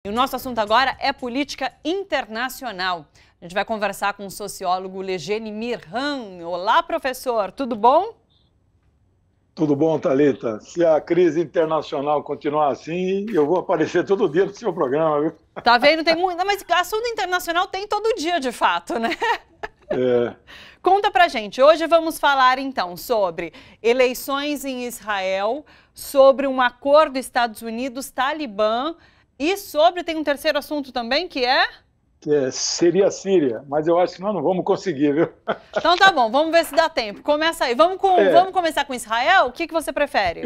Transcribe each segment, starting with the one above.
E o nosso assunto agora é política internacional. A gente vai conversar com o sociólogo Legene Mirhan. Olá, professor, tudo bom? Tudo bom, Thalita? Se a crise internacional continuar assim, eu vou aparecer todo dia no seu programa, viu? Tá vendo? Tem muito, mas assunto internacional tem todo dia, de fato, né? É. Conta pra gente. Hoje vamos falar, então, sobre eleições em Israel, sobre um acordo Estados Unidos-Talibã e sobre, tem um terceiro assunto também, que é... Seria a Síria, mas eu acho que nós não vamos conseguir, viu? Então tá bom, vamos ver se dá tempo. Começa aí. Vamos começar com Israel? O que você prefere?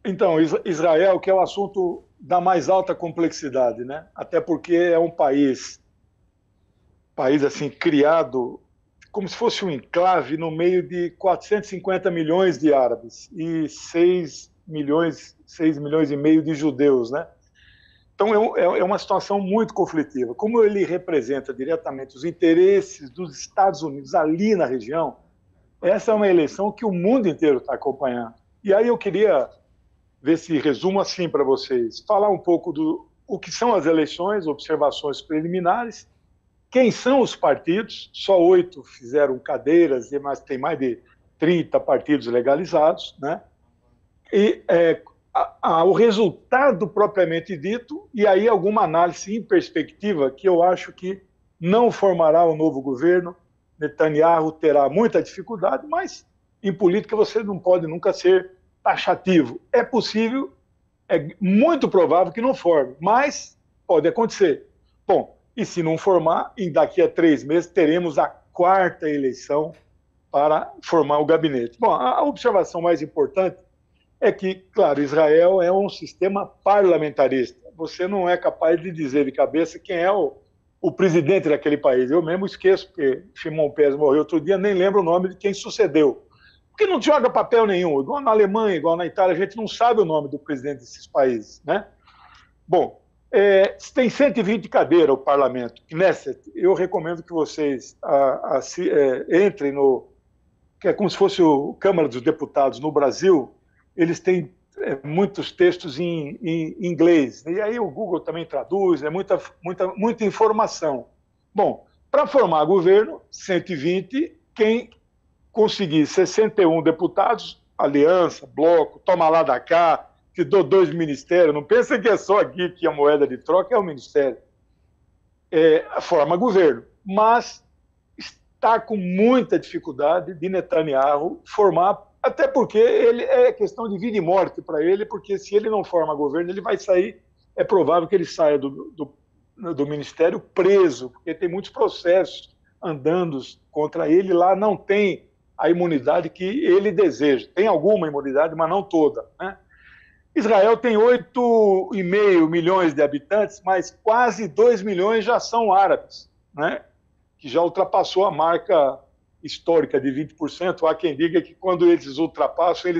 Então, Israel, que é o assunto da mais alta complexidade, né? Até porque é um país assim, criado como se fosse um enclave no meio de 450 milhões de árabes e 6 milhões e meio de judeus, né? Então, é uma situação muito conflitiva. Como ele representa diretamente os interesses dos Estados Unidos ali na região, essa é uma eleição que o mundo inteiro está acompanhando. E aí eu queria ver se resumo assim para vocês, falar um pouco do o que são as eleições, observações preliminares, quem são os partidos, só 8 fizeram cadeiras, mas tem mais de 30 partidos legalizados, né? E o resultado propriamente dito, e aí alguma análise em perspectiva que eu acho que não formará um novo governo. Netanyahu terá muita dificuldade, mas em política você não pode nunca ser taxativo. É possível, é muito provável que não forme, mas pode acontecer. Bom, e se não formar, daqui a 3 meses teremos a 4ª eleição para formar o gabinete. Bom, a observação mais importante é que, claro, Israel é um sistema parlamentarista. Você não é capaz de dizer de cabeça quem é o presidente daquele país. Eu mesmo esqueço, porque Shimon Peres morreu outro dia, nem lembro o nome de quem sucedeu. Porque não joga papel nenhum. Igual na Alemanha, igual na Itália, a gente não sabe o nome do presidente desses países, né? Bom, tem 120 cadeiras o parlamento, Knesset. Eu recomendo que vocês entrem no... que é como se fosse o Câmara dos Deputados no Brasil. Eles têm muitos textos em inglês, e aí o Google também traduz, muita informação. Bom, para formar governo, 120, quem conseguir 61 deputados, aliança, bloco, toma lá da cá, que dou 2 ministérios, não pensa que é só aqui que a moeda de troca é o ministério, forma governo, mas está com muita dificuldade de Netanyahu formar, até porque ele é questão de vida e morte para ele, porque se ele não forma governo, ele vai sair, é provável que ele saia do ministério preso, porque tem muitos processos andando contra ele, lá não tem a imunidade que ele deseja. Tem alguma imunidade, mas não toda, né? Israel tem 8,5 milhões de habitantes, mas quase 2 milhões já são árabes, né? Que já ultrapassou a marca histórica de 20%. Há quem diga que quando eles ultrapassam,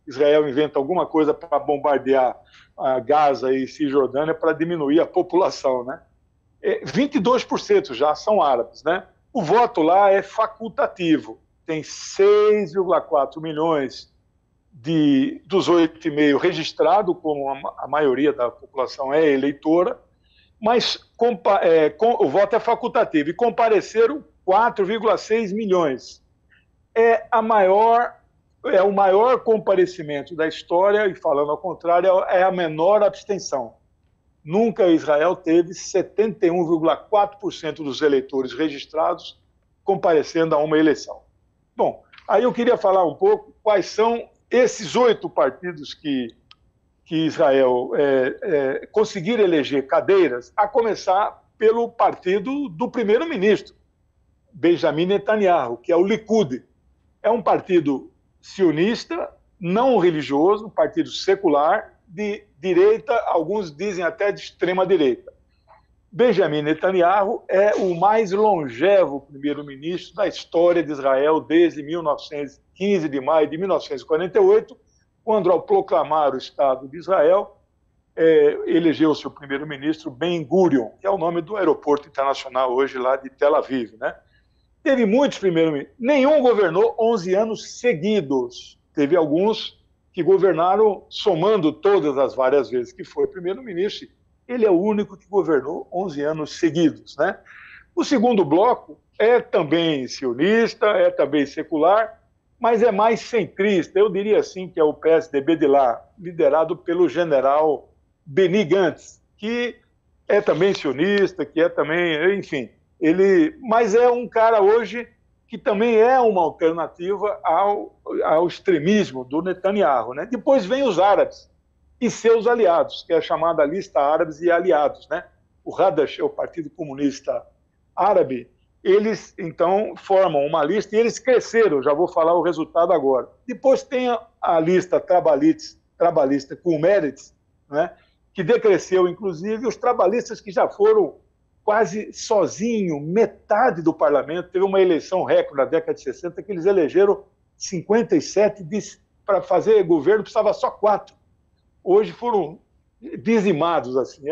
Israel inventa alguma coisa para bombardear a Gaza e Cisjordânia para diminuir a população, né? 22% já são árabes, né? O voto lá é facultativo. Tem 6,4 milhões dos 8,5 registrados, como a maioria da população é eleitora, mas o voto é facultativo, e compareceram 4,6 milhões. É o maior comparecimento da história, e falando ao contrário, é a menor abstenção. Nunca Israel teve 71,4% dos eleitores registrados comparecendo a uma eleição. Bom, aí eu queria falar um pouco quais são esses 8 partidos que Israel conseguir eleger cadeiras, a começar pelo partido do primeiro-ministro, Benjamin Netanyahu, que é o Likud. É um partido sionista, não religioso, um partido secular, de direita, alguns dizem até de extrema-direita. Benjamin Netanyahu é o mais longevo primeiro-ministro da história de Israel desde 15 de maio de 1948, quando, ao proclamar o Estado de Israel, elegeu seu primeiro-ministro Ben-Gurion, que é o nome do aeroporto internacional hoje lá de Tel Aviv, né? Teve muitos primeiros-ministros. Nenhum governou 11 anos seguidos. Teve alguns que governaram somando todas as várias vezes que foi primeiro-ministro ele é o único que governou 11 anos seguidos, né? O segundo bloco é também sionista, é também secular, mas é mais centrista. Eu diria assim que é o PSDB de lá, liderado pelo general Benny Gantz, que é também sionista, que é também, enfim, mas é um cara hoje que também é uma alternativa ao extremismo do Netanyahu, né? Depois vem os árabes e seus aliados, que é a chamada lista árabes e aliados, né? O Hadash é o Partido Comunista Árabe. Eles, então, formam uma lista e eles cresceram, já vou falar o resultado agora. Depois tem a lista trabalhista com o Meretz, né, que decresceu, inclusive, os trabalhistas que já foram quase sozinhos, metade do parlamento. Teve uma eleição recorde na década de 60 que eles elegeram 57, para fazer governo precisava só 4. Hoje foram dizimados, assim,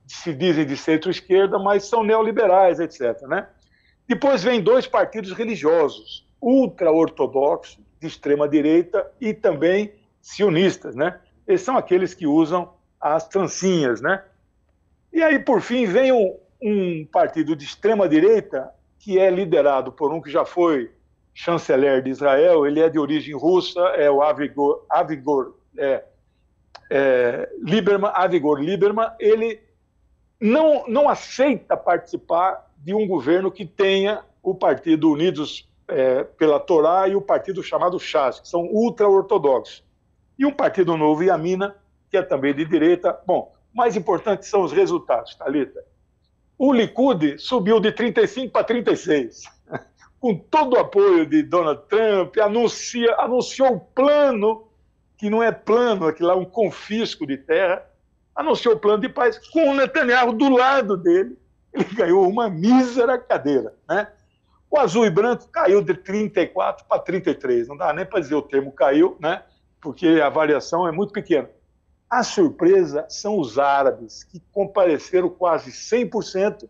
se dizem de centro-esquerda, mas são neoliberais, etc., né? Depois vem 2 partidos religiosos, ultra-ortodoxos, de extrema-direita, e também sionistas, né? Esses são aqueles que usam as trancinhas, né? E aí, por fim, vem um partido de extrema-direita, que é liderado por um que já foi chanceler de Israel, ele é de origem russa, é o Avigor Lieberman. Ele não aceita participar de um governo que tenha o Partido Unidos pela Torá e o partido chamado Shas, que são ultra-ortodoxos. E um partido novo, Yamina, que é também de direita. Bom, mais importante são os resultados, Thalita. O Likud subiu de 35 para 36, com todo o apoio de Donald Trump, anunciou um plano, que não é plano, aquilo lá é um confisco de terra, anunciou o plano de paz com o Netanyahu do lado dele. Ele ganhou uma mísera cadeira, né? O azul e branco caiu de 34 para 33. Não dá nem para dizer o termo caiu, né? Porque a variação é muito pequena. A surpresa são os árabes, que compareceram quase 100%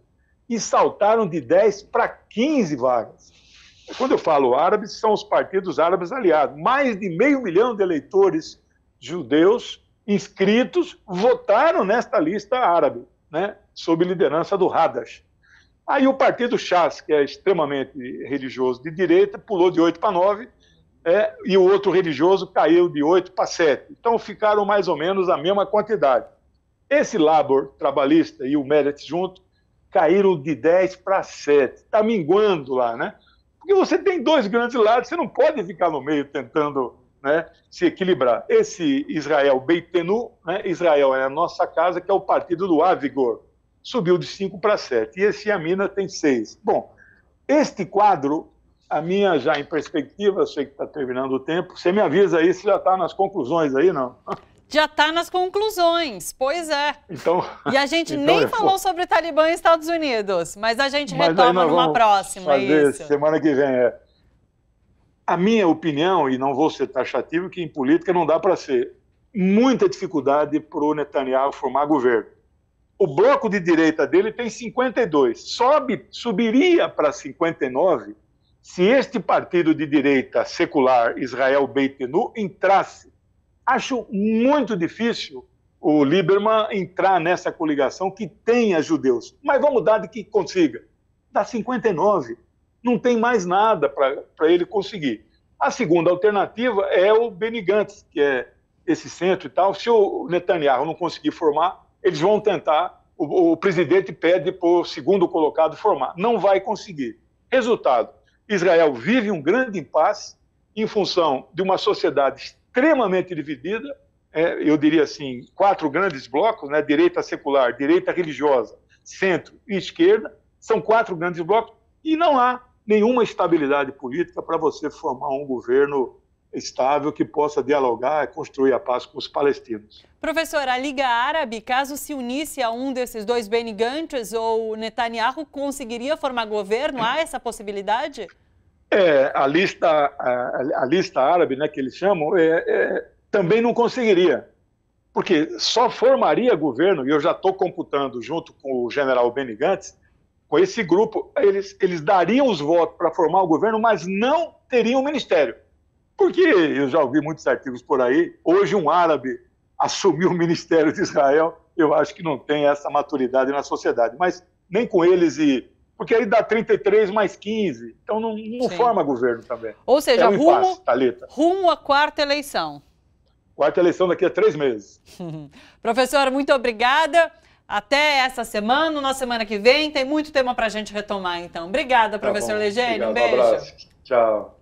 e saltaram de 10 para 15 vagas. Quando eu falo árabes, são os partidos árabes aliados. Mais de 500 mil de eleitores judeus inscritos votaram nesta lista árabe, né, sob liderança do Hadash. Aí o partido Shas, que é extremamente religioso de direita, pulou de 8 para 9, e o outro religioso caiu de 8 para 7. Então ficaram mais ou menos a mesma quantidade. Esse Labor trabalhista e o Meretz junto caíram de 10 para 7. Está minguando lá, né? Porque você tem 2 grandes lados, você não pode ficar no meio tentando, né, se equilibrar. Esse Israel Beitenu, né, Israel é a nossa casa, que é o partido do Avigor, subiu de 5 para 7. E esse Yamina tem 6. Bom, este quadro, a minha já em perspectiva, eu sei que está terminando o tempo, você me avisa aí se já está nas conclusões aí, não? Já está nas conclusões, pois é. Então, e a gente nem falou sobre Talibã e Estados Unidos, mas a gente retoma numa próxima. Fazer isso. Semana que vem. A minha opinião, e não vou ser taxativo, que em política não dá para ser muita dificuldade para o Netanyahu formar governo. O bloco de direita dele tem 52, subiria para 59 se este partido de direita secular, Israel Beitenu, entrasse. Acho muito difícil o Lieberman entrar nessa coligação que tenha judeus, mas vamos dar de que consiga. Dá 59, não tem mais nada para ele conseguir. A segunda alternativa é o Benny Gantz, que é esse centro e tal. Se o Netanyahu não conseguir formar, eles vão tentar, o presidente pede para o segundo colocado formar. Não vai conseguir. Resultado, Israel vive um grande impasse em função de uma sociedade extremamente dividida, eu diria assim, 4 grandes blocos, né? Direita secular, direita religiosa, centro e esquerda, são 4 grandes blocos, e não há nenhuma estabilidade política para você formar um governo estável que possa dialogar e construir a paz com os palestinos. Professor, a Liga Árabe, caso se unisse a um desses 2, Benny Gantz ou Netanyahu, conseguiria formar governo? Há essa possibilidade? A lista árabe, né, que eles chamam, também não conseguiria, porque só formaria governo, e eu já estou computando junto com o general Benny Gantz, com esse grupo, eles dariam os votos para formar o governo, mas não teriam o ministério. Porque eu já ouvi muitos artigos por aí, hoje um árabe assumiu o ministério de Israel, eu acho que não tem essa maturidade na sociedade. Mas nem com eles porque aí dá 33 mais 15, então não forma governo também. Ou seja, impasse, Thalita. Rumo à quarta eleição. Quarta eleição daqui a 3 meses. Professora, muito obrigada. Até essa semana, na semana que vem, tem muito tema para a gente retomar, então. Obrigada, professor Legênio. Um beijo. Um abraço. Tchau.